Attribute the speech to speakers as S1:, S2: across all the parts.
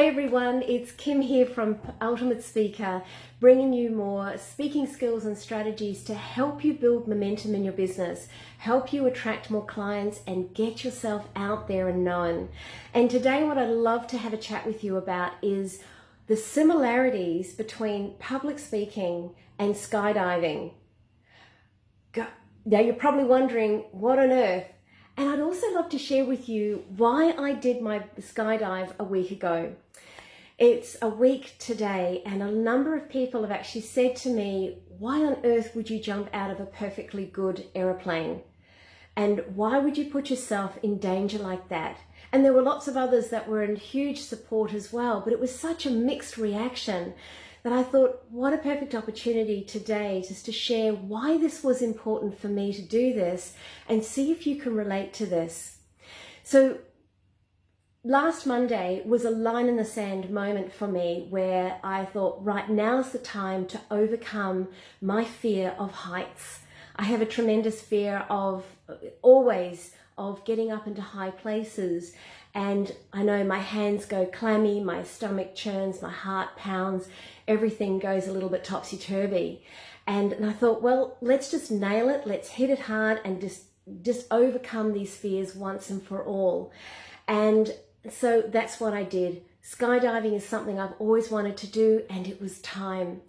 S1: Hi everyone, it's Kim here from Ultimate Speaker, bringing you more speaking skills and strategies to help you build momentum in your business, help you attract more clients and get yourself out there and known. And today what I'd love to have a chat with you about is the similarities between public speaking and skydiving. Now you're probably wondering, what on earth? And I'd also love to share with you why I did my skydive a week ago. It's a week today, and a number of people have actually said to me, why on earth would you jump out of a perfectly good aeroplane? And why would you put yourself in danger like that? And there were lots of others that were in huge support as well, but it was such a mixed reaction that I thought, what a perfect opportunity today just to share why this was important for me to do this and see if you can relate to this. So last Monday was a line in the sand moment for me where I thought, right, now's the time to overcome my fear of heights. I have a tremendous fear of getting up into high places. And I know my hands go clammy, my stomach churns, my heart pounds, everything goes a little bit topsy-turvy. And I thought, well, let's just nail it, let's hit it hard and just overcome these fears once and for all. And so that's what I did. Skydiving is something I've always wanted to do, and it was time.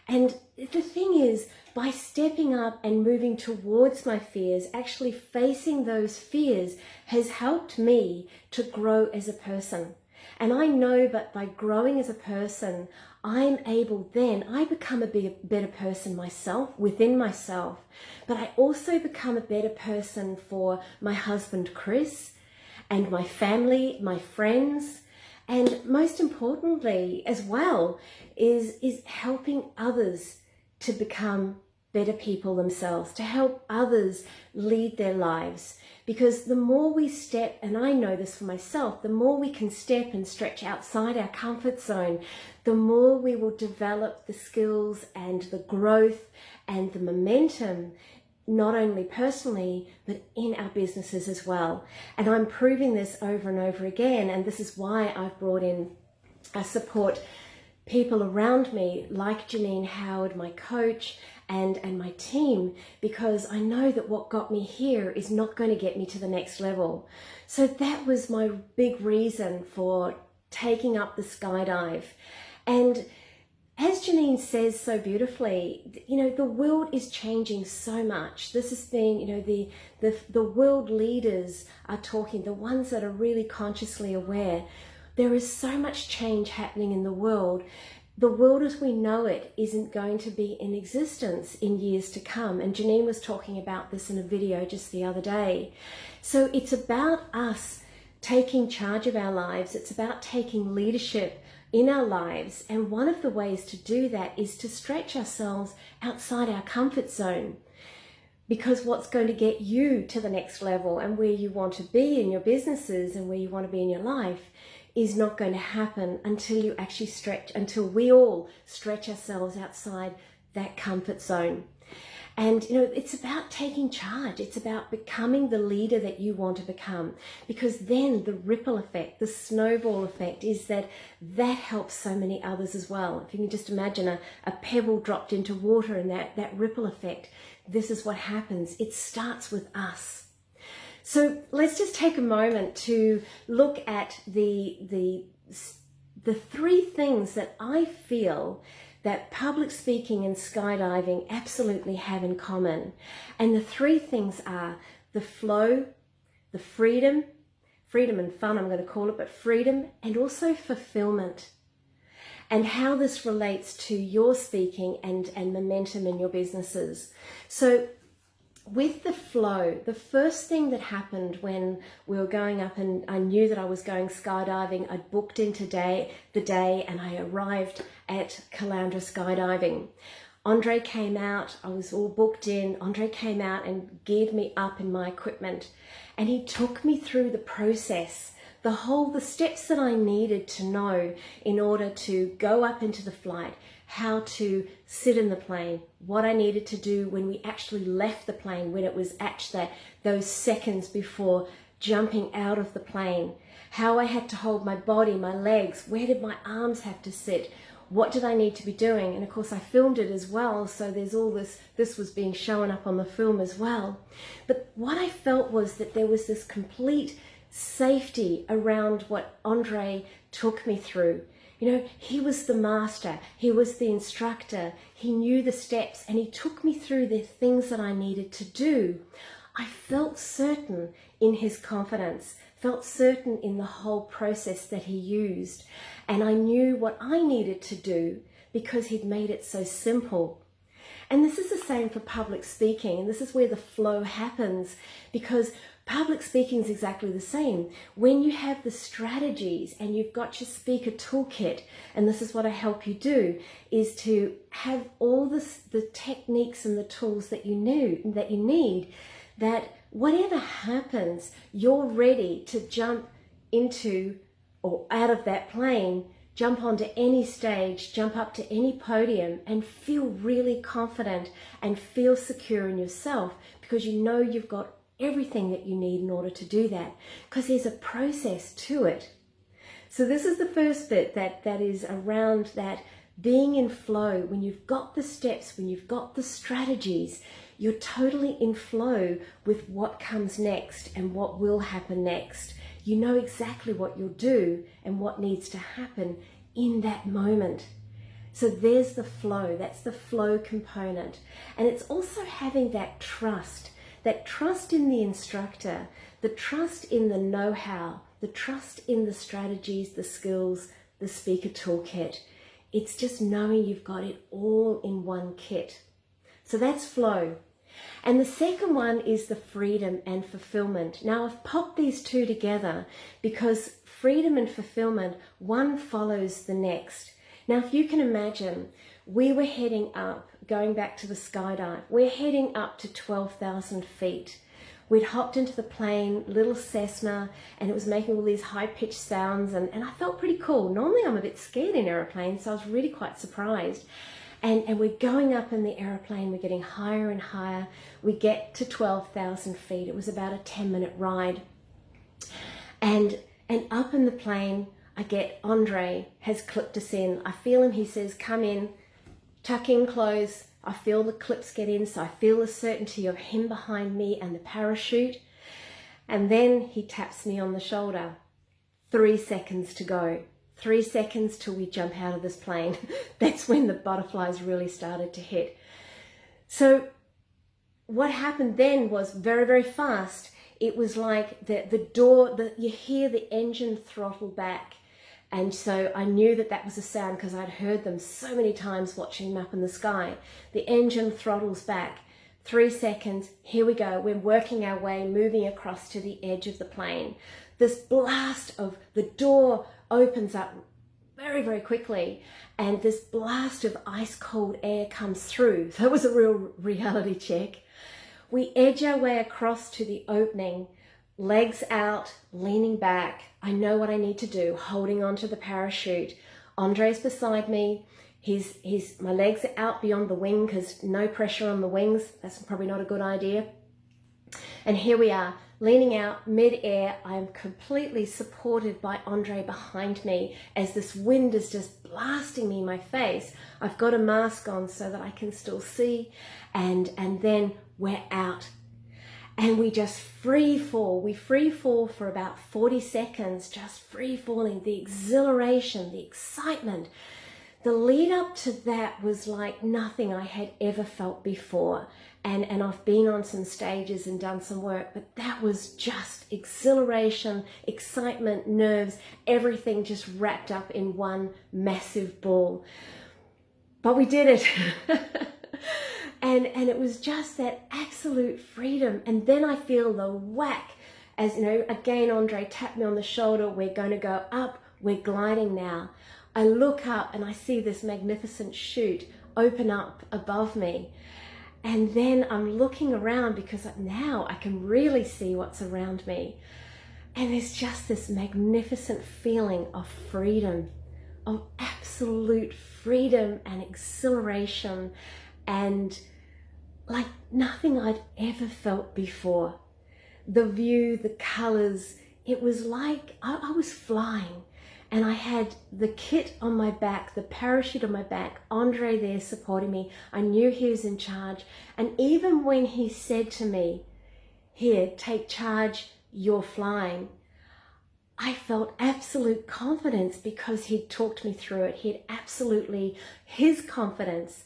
S1: And the thing is, by stepping up and moving towards my fears, actually facing those fears has helped me to grow as a person. And I know that by growing as a person, I'm able then, I become a better person myself, within myself, but I also become a better person for my husband, Chris, and my family, my friends, and most importantly as well is helping others to become better people themselves, to help others lead their lives. Because the more we step, and I know this for myself, the more we can step and stretch outside our comfort zone, the more we will develop the skills and the growth and the momentum, not only personally, but in our businesses as well. And I'm proving this over and over again. And this is why I've brought in support people around me like Janine Howard, my coach, and my team, because I know that what got me here is not going to get me to the next level. So that was my big reason for taking up the skydive. And as Janine says so beautifully, you know, the world is changing so much. This has been, you know, the world leaders are talking, the ones that are really consciously aware. There is so much change happening in the world. The world as we know it isn't going to be in existence in years to come. And Janine was talking about this in a video just the other day. So it's about us taking charge of our lives. It's about taking leadership in our lives. And one of the ways to do that is to stretch ourselves outside our comfort zone. Because what's going to get you to the next level and where you want to be in your businesses and where you want to be in your life is not going to happen until you actually until we all stretch ourselves outside that comfort zone. And, you know, it's about taking charge. It's about becoming the leader that you want to become, because then the ripple effect, the snowball effect is that helps so many others as well. If you can just imagine a pebble dropped into water and that ripple effect, this is what happens. It starts with us. So let's just take a moment to look at the three things that I feel that public speaking and skydiving absolutely have in common. And the three things are the flow, the freedom and fun, I'm going to call it, but freedom, and also fulfillment. And how this relates to your speaking and momentum in your businesses. So with the flow, the first thing that happened when we were going up and I knew that I was going skydiving, I'd booked in the day and I arrived at Caloundra skydiving. Andre came out, I was all booked in, Andre came out and geared me up in my equipment, and he took me through the process, the steps that I needed to know in order to go up into the flight, how to sit in the plane, what I needed to do when we actually left the plane, when it was at those seconds before jumping out of the plane, how I had to hold my body, my legs, where did my arms have to sit, what did I need to be doing? And of course I filmed it as well, so there's all this was being shown up on the film as well. But what I felt was that there was this complete safety around what Andre took me through. You know, he was the master, he was the instructor, he knew the steps, and he took me through the things that I needed to do. I felt certain in his confidence, felt certain in the whole process that he used, and I knew what I needed to do because he'd made it so simple. And this is the same for public speaking, and this is where the flow happens, because public speaking is exactly the same. When you have the strategies and you've got your speaker toolkit, and this is what I help you do, is to have all the techniques and the tools that you need, that whatever happens, you're ready to jump into or out of that plane, jump onto any stage, jump up to any podium and feel really confident and feel secure in yourself, because you know you've got everything that you need in order to do that, because there's a process to it. So this is the first bit that is around that being in flow. When you've got the steps, when you've got the strategies, you're totally in flow with what comes next and what will happen next. You know exactly what you'll do and what needs to happen in that moment. So there's the flow, that's the flow component. And it's also having that trust in the instructor, the trust in the know-how, the trust in the strategies, the skills, the speaker toolkit. It's just knowing you've got it all in one kit. So that's flow. And the second one is the freedom and fulfillment. Now I've popped these two together because freedom and fulfillment, one follows the next. Now if you can imagine, we were heading up, going back to the skydive, we're heading up to 12,000 feet. We'd hopped into the plane, little Cessna, and it was making all these high-pitched sounds, and I felt pretty cool. Normally I'm a bit scared in aeroplanes, so I was really quite surprised. And we're going up in the aeroplane, we're getting higher and higher. We get to 12,000 feet. It was about a 10-minute ride. And up in the plane, I get Andre has clipped us in. I feel him, he says, come in, tuck in close. I feel the clips get in, so I feel the certainty of him behind me and the parachute. And then he taps me on the shoulder. 3 seconds to go. 3 seconds till we jump out of this plane. That's when the butterflies really started to hit. So what happened then was very, very fast. It was like the door, you hear the engine throttle back. And so I knew that was a sound because I'd heard them so many times watching them up in the sky. The engine throttles back. 3 seconds, here we go. We're working our way, moving across to the edge of the plane. This blast of the door opens up very, very quickly, and this blast of ice cold air comes through. That was a real reality check. We edge our way across to the opening, legs out, leaning back. I know what I need to do, holding onto the parachute. Andre's beside me. My legs are out beyond the wing because no pressure on the wings. That's probably not a good idea. And here we are, leaning out mid-air. I am completely supported by Andre behind me as this wind is just blasting me in my face. I've got a mask on so that I can still see, and then we're out. And we just free fall. We free fall for about 40 seconds, just free falling, the exhilaration, the excitement. The lead up to that was like nothing I had ever felt before. And I've been on some stages and done some work, but that was just exhilaration, excitement, nerves, everything just wrapped up in one massive ball. But we did it. and it was just that absolute freedom. And then I feel the whack as, you know, again, Andre tapped me on the shoulder. We're going to go up. We're gliding now. I look up and I see this magnificent chute open up above me. And then I'm looking around because now I can really see what's around me. And there's just this magnificent feeling of freedom, of absolute freedom and exhilaration, and like nothing I'd ever felt before. The view, the colors, it was like I was flying, and I had the kit on my back, the parachute on my back, Andre there supporting me. I knew he was in charge. And even when he said to me, "Here, take charge, you're flying," I felt absolute confidence because he'd talked me through it. He'd absolutely, his confidence,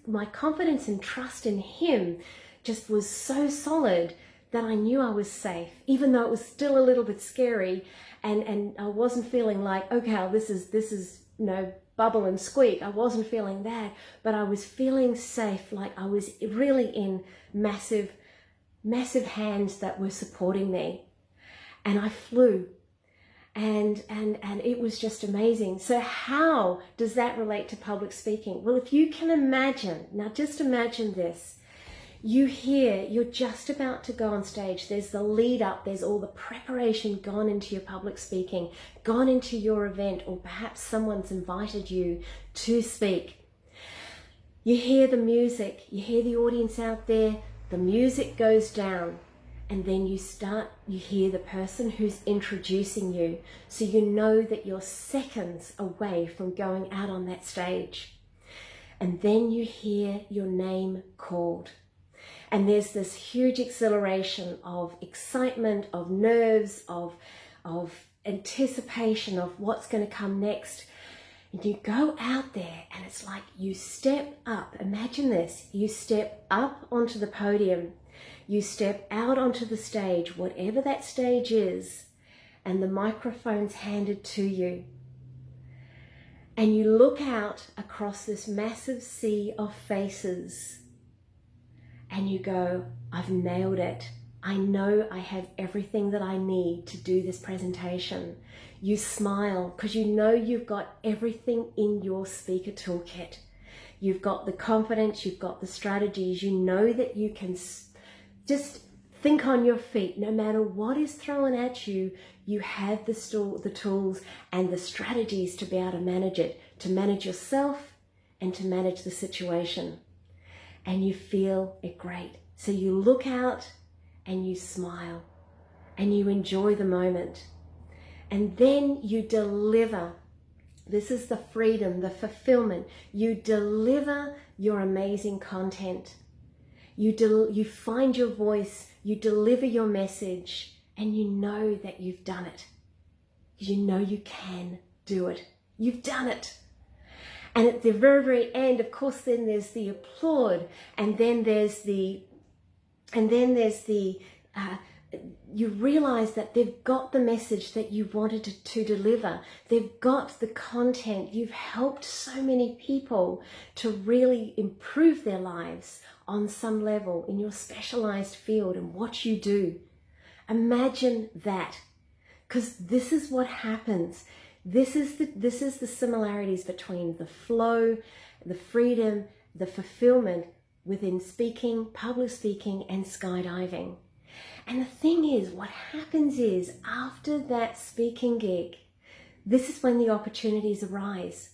S1: my confidence and trust in him just was so solid that I knew I was safe, even though it was still a little bit scary, and I wasn't feeling like, okay, this is bubble and squeak. I wasn't feeling that, but I was feeling safe, like I was really in massive hands that were supporting me. And I flew. And it was just amazing. So how does that relate to public speaking? Well, if you can imagine, now just imagine this. You're just about to go on stage. There's the lead up, there's all the preparation gone into your public speaking, gone into your event, or perhaps someone's invited you to speak. You hear the music, you hear the audience out there, the music goes down. And then you hear the person who's introducing you. So you know that you're seconds away from going out on that stage. And then you hear your name called. And there's this huge acceleration of excitement, of nerves, of anticipation of what's going to come next. And you go out there and it's like you step up. Imagine this. You step up onto the podium. You step out onto the stage, whatever that stage is, and the microphone's handed to you. And you look out across this massive sea of faces and you go, I've nailed it. I know I have everything that I need to do this presentation. You smile because you know you've got everything in your speaker toolkit. You've got the confidence, you've got the strategies, you know that you can just think on your feet. No matter what is thrown at you, you have the tools and the strategies to be able to manage it, to manage yourself and to manage the situation. And you feel it great. So you look out and you smile and you enjoy the moment. And then you deliver. This is the freedom, the fulfillment. You deliver your amazing content. You find your voice, you deliver your message, and you know that you've done it. You know you can do it. You've done it. And at the very, very end, of course, then there's the applaud, and then there's the you realize that they've got the message that you wanted to deliver. They've got the content. You've helped so many people to really improve their lives on some level in your specialized field and what you do. Imagine that, because this is what happens. This is the similarities between the flow, the freedom, the fulfillment within speaking, public speaking, and skydiving. And the thing is, what happens is after that speaking gig, this is when the opportunities arise.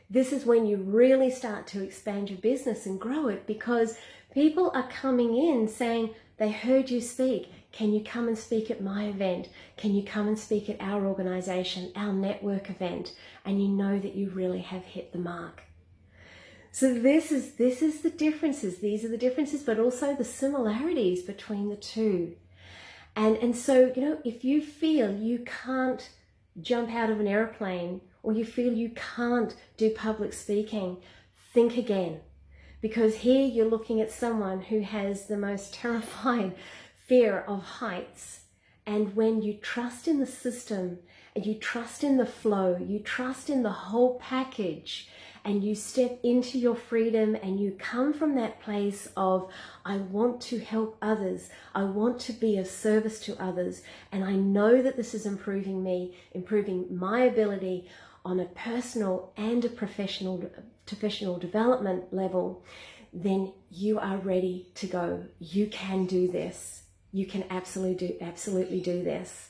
S1: This is when you really start to expand your business and grow it, because people are coming in saying, they heard you speak. Can you come and speak at my event? Can you come and speak at our organization, our network event? And you know that you really have hit the mark. So this is the differences. These are the differences, but also the similarities between the two. And so, if you feel you can't jump out of an airplane, or you feel you can't do public speaking, think again. Because here you're looking at someone who has the most terrifying fear of heights. And when you trust in the system, and you trust in the flow, you trust in the whole package, and you step into your freedom and you come from that place of, I want to help others, I want to be of service to others, and I know that this is improving me, improving my ability on a personal and a professional development level, then you are ready to go. You can do this. You can absolutely do this.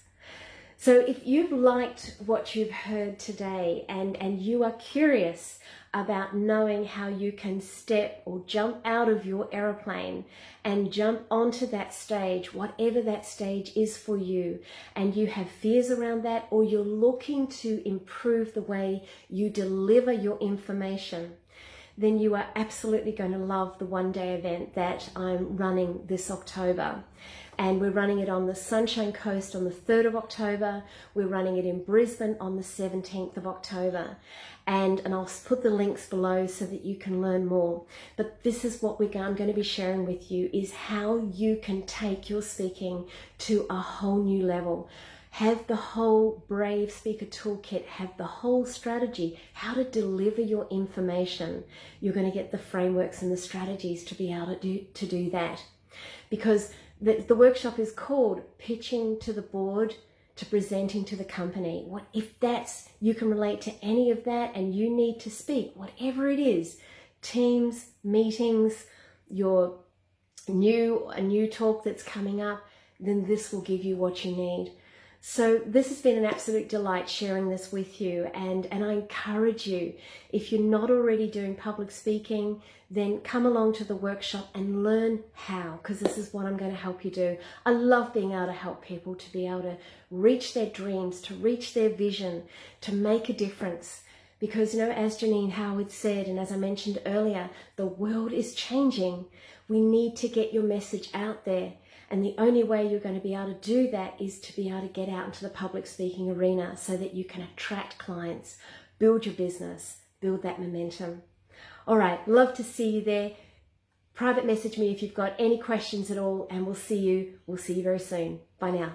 S1: So if you've liked what you've heard today and you are curious about knowing how you can step or jump out of your aeroplane and jump onto that stage, whatever that stage is for you, and you have fears around that, or you're looking to improve the way you deliver your information, then you are absolutely going to love the one-day event that I'm running this October. And we're running it on the Sunshine Coast on the 3rd of October. We're running it in Brisbane on the 17th of October. And I'll put the links below so that you can learn more. But this is what I'm going to be sharing with you, is how you can take your speaking to a whole new level. Have the whole Brave Speaker Toolkit, have the whole strategy, how to deliver your information. You're going to get the frameworks and the strategies to be able to do that. Because the workshop is called Pitching to the Board to Presenting to the Company. What if you can relate to any of that and you need to speak, whatever it is, teams, meetings, a new talk that's coming up, then this will give you what you need. So this has been an absolute delight sharing this with you, and I encourage you, if you're not already doing public speaking, then come along to the workshop and learn how, because this is what I'm going to help you do. I love being able to help people to be able to reach their dreams, to reach their vision, to make a difference. Because, as Janine Howard said, and as I mentioned earlier, the world is changing. We need to get your message out there. And the only way you're going to be able to do that is to be able to get out into the public speaking arena so that you can attract clients, build your business, build that momentum. All right, love to see you there. Private message me if you've got any questions at all, and we'll see you very soon. Bye now.